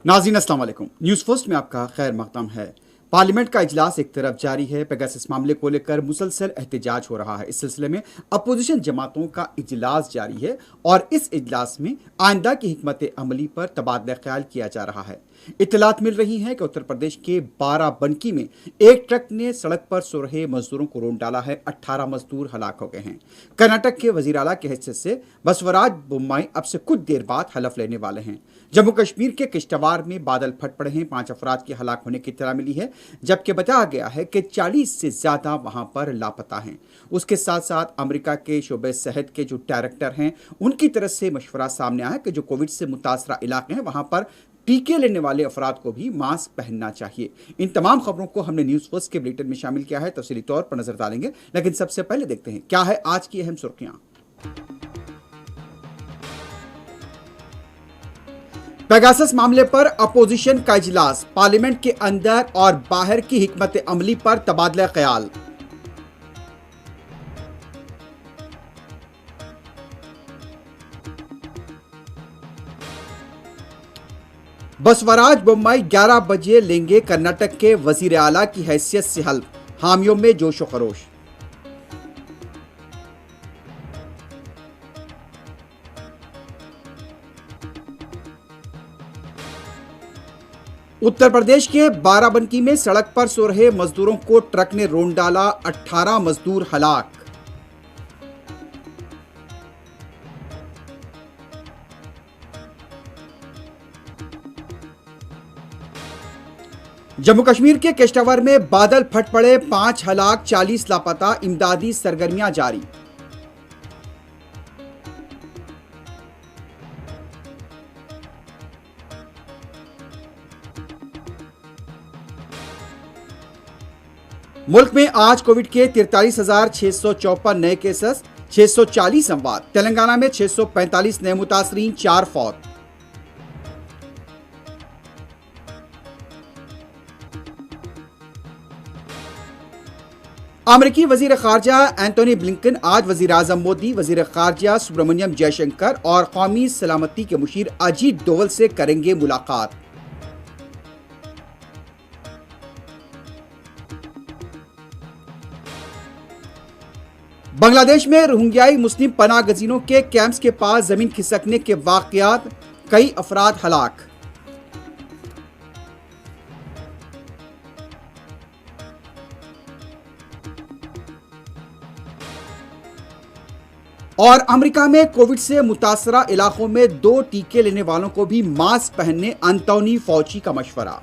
नाज़रीन अस्सलाम वालेकुम। न्यूज़ फर्स्ट में आपका खैर मकदम है। पार्लियामेंट का इजलास एक तरफ जारी है, पेगासस मामले को लेकर मुसलसल एहतजाज हो रहा है। इस सिलसिले में अपोजिशन जमातों का इजलास जारी है और इस इजलास में आइंदा की हिकमत अमली पर तबादला ख्याल किया जा रहा है। इत्तलात मिल रही है कि उत्तर प्रदेश के बाराबंकी में एक ट्रक ने सड़क पर सो रहे मजदूरों को रोन डाला है। 18 मजदूर हलाक हो गए हैं। कर्नाटक के वजीर आला की हैसियत से बसवराज बोम्माई अब से कुछ देर बाद हलफ लेने वाले हैं। जम्मू कश्मीर के किश्तवाड़ में बादल फट पड़े हैं। 5 अफराद के हलाक होने की इत्तला मिली है, जबकि बताया गया है कि 40 से ज्यादा वहां पर लापता हैं। उसके साथ साथ अमेरिका के शोबे सेहत के जो डायरेक्टर हैं, उनकी तरफ से मशवरा सामने आया कि जो कोविड से मुतासरा इलाके हैं वहां पर टीके लेने वाले अफराद को भी मास्क पहनना चाहिए। इन तमाम खबरों को हमने न्यूज़ फर्स्ट के बुलेटिन में शामिल किया है, तफसीली तौर पर नजर डालेंगे, लेकिन सबसे पहले देखते हैं क्या है आज की अहम सुर्खियां। पेगासस मामले पर अपोजिशन का इजलास, पार्लियामेंट के अंदर और बाहर की हिकमत अमली पर तबादला ख्याल। बसवराज बोम्माई 11 बजे लेंगे कर्नाटक के वजीर आला की हैसियत से हल्फ, हामियों में जोश व खरोश। उत्तर प्रदेश के बाराबंकी में सड़क पर सो रहे मजदूरों को ट्रक ने रोन डाला, 18 मजदूर हलाक। जम्मू कश्मीर के किश्तवाड़ में बादल फट पड़े, 5 हलाक 40 लापता, इमदादी सरगर्मियां जारी। मुल्क में आज कोविड के 43,654 नए केसेस, 640 अमवात। तेलंगाना में 645 नए मुतासरीन, 4 फौत। अमेरिकी वजीर खारजा एंटोनी ब्लिंकन आज वजीर आजम मोदी, वजीर खारजा सुब्रमण्यम जयशंकर और कौमी सलामती के मुशीर अजीत डोवल से करेंगे मुलाकात। बांग्लादेश में रोहिंग्याई मुस्लिम पनाह गजीनों के कैंप्स के पास जमीन खिसकने के वाकयात, कई अफराद हलाक। और अमेरिका में कोविड से मुतासरा इलाकों में 2 टीके लेने वालों को भी मास्क पहनने अंतोनी फौची का मशवरा।